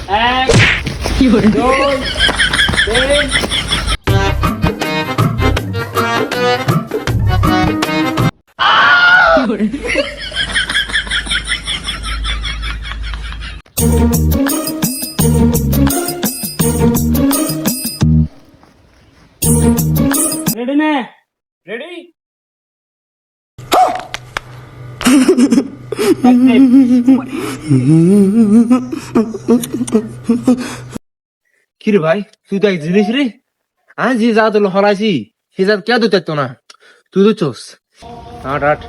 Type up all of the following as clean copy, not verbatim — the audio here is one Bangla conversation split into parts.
এক দুই তিন রেডি নে রেডি কি রে ভাই তুই তো এক জিনিস রে হ্যাঁ যে যা তুলো হলাইছি সে যা কে দুতে তো না তুই তো চোস আট আট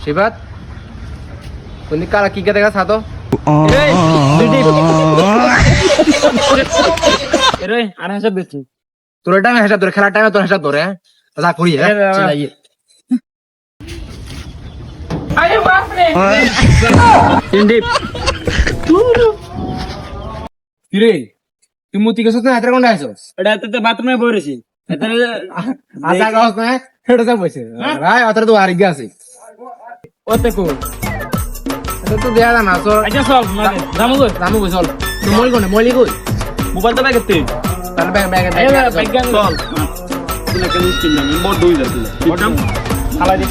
শিবাত কোন কারা কি কে দেখা সাতো রে আর হাসা বেশি তোর টাইমে হেসা ধরে খেলার টাইমে তোর হেসা ধরে হ্যাঁ যা করি হ্যাঁ চিল্লাইয়ে আরে বাপ রে ইন্ডিপ কি রে তুই মুতি গেছস না হাতের কোনটা আইছস এটা তো বাথরুমে বইরেছি এটা আশা গাছ না হেডে যা বসে রাই অতরে তো আরিগা আছে ওতে কো এটা তো দেয়া না তো আচ্ছা সব মানে জামু গো নামু চল তুই মলি কই মোবাইল তো ব্যাগেতে তাহলে ব্যাগ ব্যাগ এই ব্যাগ চল তুই কেন স্কিন না মোর দুই যাচ্ছে বটম খালা দে